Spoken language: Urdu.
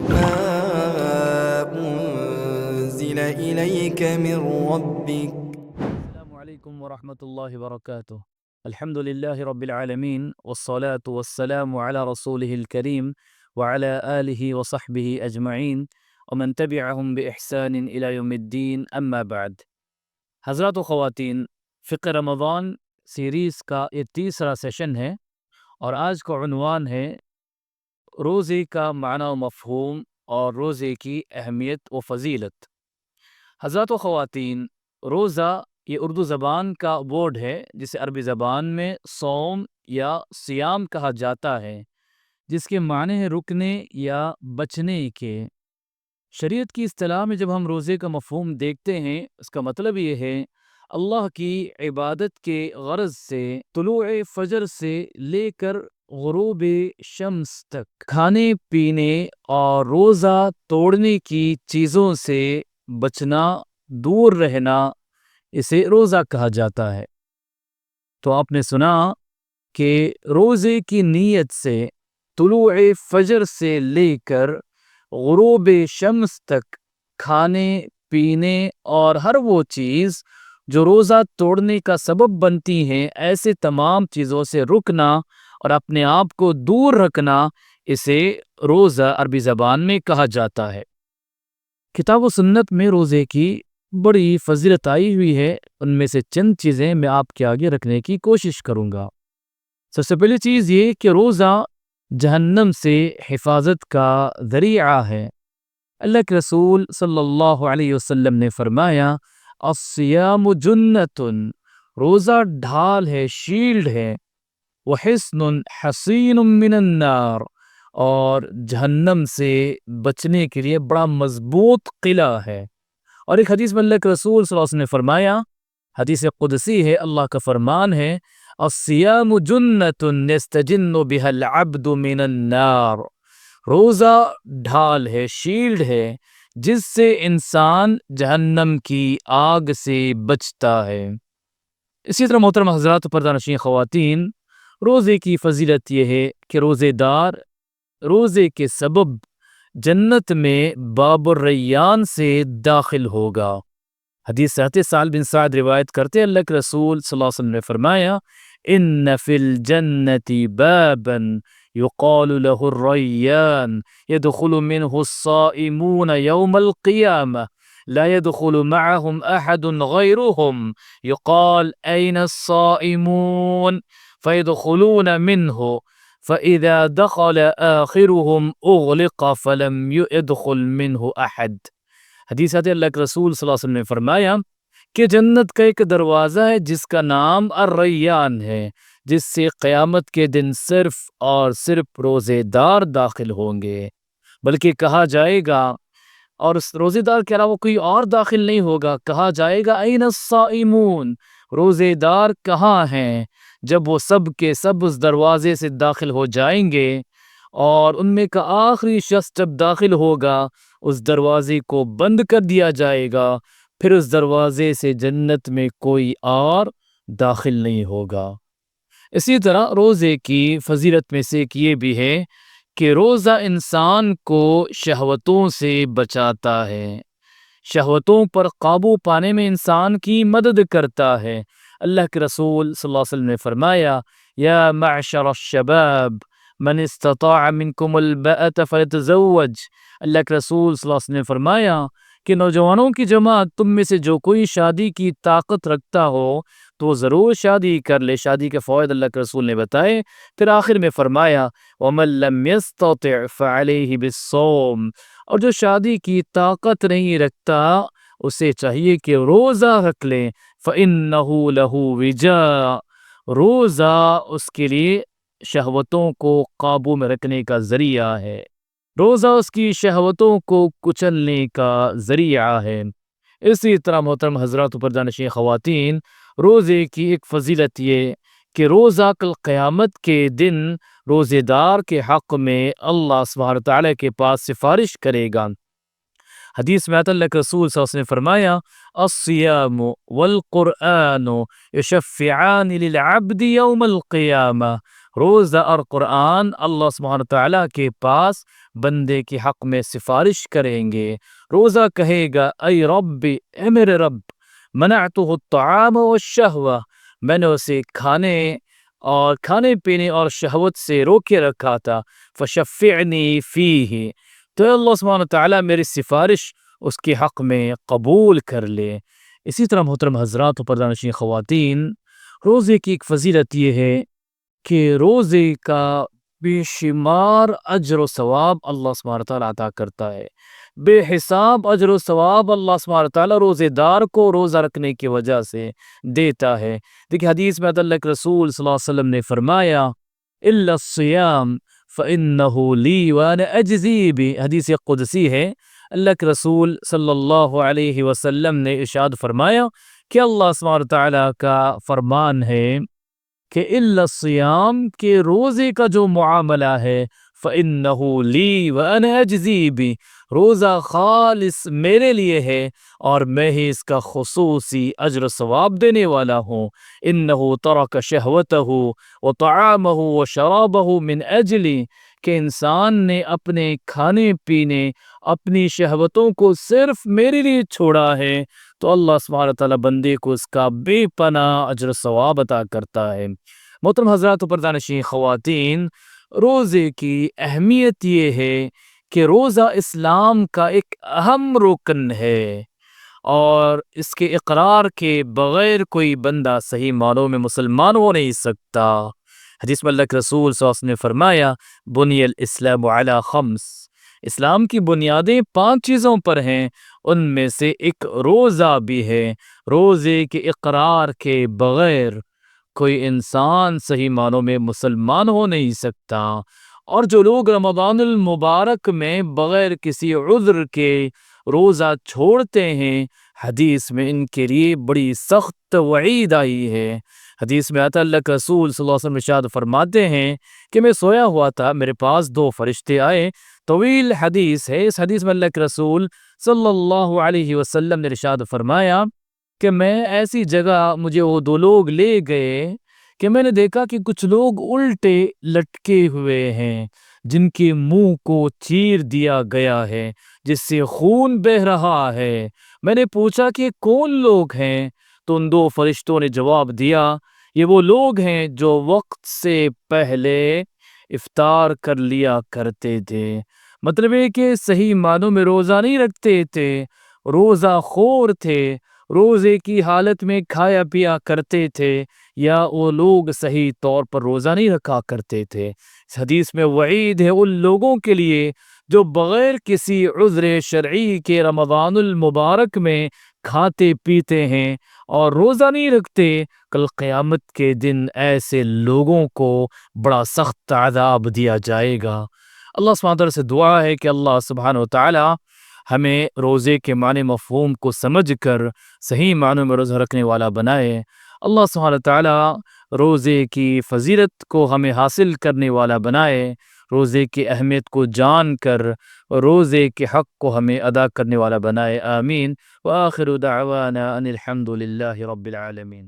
ما أنزل إليك من ربك. السلام عليكم ورحمة الله وبركاته. الحمد لله رب العالمين والصلاة والسلام على رسوله الكريم وعلى آله وصحبه أجمعين ومن تبعهم بإحسان إلى يوم الدين أما بعد. حضرات و خواتین، فقہ رمضان سیریز کا یہ تیسرا سیشن ہے اور آج کا عنوان ہے روزے کا معنی و مفہوم اور روزے کی اہمیت و فضیلت۔ حضرات و خواتین، روزہ یہ اردو زبان کا ورڈ ہے جسے عربی زبان میں صوم یا صیام کہا جاتا ہے، جس کے معنی ہے رکنے یا بچنے کے۔ شریعت کی اصطلاح میں جب ہم روزے کا مفہوم دیکھتے ہیں، اس کا مطلب یہ ہے اللہ کی عبادت کے غرض سے طلوع فجر سے لے کر غروب شمس تک کھانے پینے اور روزہ توڑنے کی چیزوں سے بچنا، دور رہنا، اسے روزہ کہا جاتا ہے۔ تو آپ نے سنا کہ روزے کی نیت سے طلوع فجر سے لے کر غروب شمس تک کھانے پینے اور ہر وہ چیز جو روزہ توڑنے کا سبب بنتی ہیں، ایسے تمام چیزوں سے رکنا اور اپنے آپ کو دور رکھنا، اسے روزہ عربی زبان میں کہا جاتا ہے۔ کتاب و سنت میں روزے کی بڑی فضیلت آئی ہوئی ہے، ان میں سے چند چیزیں میں آپ کے آگے رکھنے کی کوشش کروں گا۔ سب سے پہلی چیز یہ کہ روزہ جہنم سے حفاظت کا ذریعہ ہے۔ اللہ کے رسول صلی اللہ علیہ وسلم نے فرمایا، الصیام جنۃ، روزہ ڈھال ہے، شیلڈ ہے، وحصن حصین من النار، اور جہنم سے بچنے کے لیے بڑا مضبوط قلعہ ہے۔ اور ایک حدیث میں اللہ کے رسول صلی اللہ علیہ وسلم نے فرمایا، حدیث قدسی ہے، اللہ کا فرمان ہے، الصیام جنۃ یستجن بها العبد من النار، روزہ ڈھال ہے، شیلڈ ہے، جس سے انسان جہنم کی آگ سے بچتا ہے۔ اسی طرح محترم حضرات و پردہ نشین خواتین، روزے کی فضیلت یہ ہے کہ روزے دار روزے کے سبب جنت میں باب الریان سے داخل ہوگا۔ حدیث صحت سال بن سعد روایت کرتے اللہ کے رسول صلی اللہ علیہ وسلم نے فرمایا، ان فی الجنت بابا یقال له الریان يدخل منه الصائمون يوم القيامة لا يدخل معهم أحد غيرهم يقال أين الصائمون فيدخلون منه فإذا دخل آخرهم أغلق فلم يدخل منه أحد۔ حدیث اللہ کے رسول صلی اللہ علیہ وسلم نے فرمایا کہ جنت کا ایک دروازہ ہے جس کا نام الریان ہے، جس سے قیامت کے دن صرف اور صرف روزے دار داخل ہوں گے، بلکہ کہا جائے گا، اور اس روزے دار کے علاوہ کوئی اور داخل نہیں ہوگا، کہا جائے گا این الصائمون، روزے دار کہاں ہیں؟ جب وہ سب کے سب اس دروازے سے داخل ہو جائیں گے اور ان میں کا آخری شخص جب داخل ہوگا، اس دروازے کو بند کر دیا جائے گا، پھر اس دروازے سے جنت میں کوئی اور داخل نہیں ہوگا۔ اسی طرح روزے کی فضیلت میں سے ایک یہ بھی ہے کہ روزہ انسان کو شہوتوں سے بچاتا ہے، شہوتوں پر قابو پانے میں انسان کی مدد کرتا ہے۔ اللہ کے رسول صلی اللہ علیہ وسلم نے فرمایا، یا معشر الشباب من استطاع منکم الباءۃ فلیتزوج۔ اللہ کے رسول صلی اللہ علیہ وسلم نے فرمایا کہ نوجوانوں کی جماعت تم میں سے جو کوئی شادی کی طاقت رکھتا ہو تو وہ ضرور شادی کر لے۔ شادی کے فوائد اللہ کے رسول نے بتائے، پھر آخر میں فرمایا وَمَن لَّمْ يَسْتَطِعْ فَعَلَيْهِ بِالصَّوْمِ، اور جو شادی کی طاقت نہیں رکھتا اسے چاہیے کہ روزہ رکھ لے، فَإِنَّهُ لَهُ وِجَاءٌ، روزہ اس کے لیے شہوتوں کو قابو میں رکھنے کا ذریعہ ہے، روزہ اس کی شہوتوں کو کچلنے کا ذریعہ ہے۔ اسی طرح محترم حضرات و پردہ نشین خواتین، روزے کی ایک فضیلت یہ کہ روزہ کل قیامت کے دن روزے دار کے حق میں اللہ سبحانہ تعالیٰ کے پاس سفارش کرے گا۔ حدیث میں اللہ کے رسول صلی اللہ علیہ وسلم نے فرمایا، الصیام والقرآن یشفعان للعبد یوم القیامہ، روزہ اور قرآن اللہ سبحانہ تعالیٰ کے پاس بندے کے حق میں سفارش کریں گے۔ روزہ کہے گا اے ربی، اے میرے رب، منعتہ الطعام والشہوہ، میں نے اسے کھانے پینے اور شہوت سے روکے رکھا تھا، فشفعنی فیہ، تو اللہ سبحانہ تعالیٰ میری سفارش اس کے حق میں قبول کر لے۔ اسی طرح محترم حضرات و پردہ خواتین، روزے کی ایک فضیلت یہ ہے کہ روزے کا بے شمار اجر و ثواب اللہ سبحانہ تعالیٰ عطا کرتا ہے، بے حساب اجر و ثواب اللہ سبحانہ تعالیٰ روزے دار کو روزہ رکھنے کی وجہ سے دیتا ہے۔ دیکھیں حدیث میں اللہ کے رسول صلی اللہ علیہ وسلم نے فرمایا الا الصیام فإنہ لی وانا اجزی بہ، حدیث قدسی ہے۔ اللہ کے رسول صلی اللہ علیہ وسلم نے ارشاد فرمایا کہ اللہ سبحانہ تعالیٰ کا فرمان ہے کہ الا الصیام، کہ روزے کا جو معاملہ ہے، فإنہ لی وأنا اجزی بہ، روزہ خالص میرے لیے ہے اور میں ہی اس کا خصوصی اجر ثواب دینے والا ہوں۔ انہ ترک شہوتہ وطعامہ وشرابہ من اجلی، کہ انسان نے اپنے کھانے پینے، اپنی شہوتوں کو صرف میرے لیے چھوڑا ہے، تو اللہ سبحانہ تعالیٰ بندے کو اس کا بے پناہ اجر ثواب عطا کرتا ہے۔ محترم حضرات و پردہ نشین خواتین، روزے کی اہمیت یہ ہے کہ روزہ اسلام کا ایک اہم رکن ہے، اور اس کے اقرار کے بغیر کوئی بندہ صحیح معنوں میں مسلمان ہو نہیں سکتا۔ حدیث میں اللہ کے رسول صلی اللہ علیہ وسلم نے فرمایا بنی الاسلام علی خمس، اسلام کی بنیادیں 5 چیزوں پر ہیں، ان میں سے ایک روزہ بھی ہے۔ روزے کے اقرار کے بغیر کوئی انسان صحیح معنوں میں مسلمان ہو نہیں سکتا، اور جو لوگ رمضان المبارک میں بغیر کسی عذر کے روزہ چھوڑتے ہیں، حدیث میں ان کے لیے بڑی سخت وعید آئی ہے۔ حدیث میں آتا اللہ کے رسول صلی اللہ علیہ وسلم ارشاد فرماتے ہیں کہ میں سویا ہوا تھا، میرے پاس 2 فرشتے آئے، طویل حدیث ہے۔ اس حدیث میں اللہ کے رسول صلی اللہ علیہ وسلم نے ارشاد فرمایا کہ میں ایسی جگہ مجھے وہ 2 لوگ لے گئے کہ میں نے دیکھا کہ کچھ لوگ الٹے لٹکے ہوئے ہیں، جن کے منہ کو چیر دیا گیا ہے، جس سے خون بہہ رہا ہے۔ میں نے پوچھا کہ کون لوگ ہیں؟ تو ان 2 فرشتوں نے جواب دیا یہ وہ لوگ ہیں جو وقت سے پہلے افطار کر لیا کرتے تھے، مطلب ہے کہ صحیح معنوں میں روزہ نہیں رکھتے تھے، روزہ خور تھے، روزے کی حالت میں کھایا پیا کرتے تھے، یا وہ لوگ صحیح طور پر روزہ نہیں رکھا کرتے تھے۔ اس حدیث میں وعید ہے ان لوگوں کے لیے جو بغیر کسی عذر شرعی کے رمضان المبارک میں کھاتے پیتے ہیں اور روزہ نہیں رکھتے، کل قیامت کے دن ایسے لوگوں کو بڑا سخت عذاب دیا جائے گا۔ اللہ سبحانہ تعالیٰ سے دعا ہے کہ اللہ سبحانہ و تعالیٰ ہمیں روزے کے معنی مفہوم کو سمجھ کر صحیح معنوں میں روزہ رکھنے والا بنائے۔ اللہ سبحانہ تعالیٰ روزے کی فضیلت کو ہمیں حاصل کرنے والا بنائے، روزے کی اہمیت کو جان کر روزے کے حق کو ہمیں ادا کرنے والا بنائے، آمین۔ وآخر دعوانا ان الحمد للہ رب العالمین۔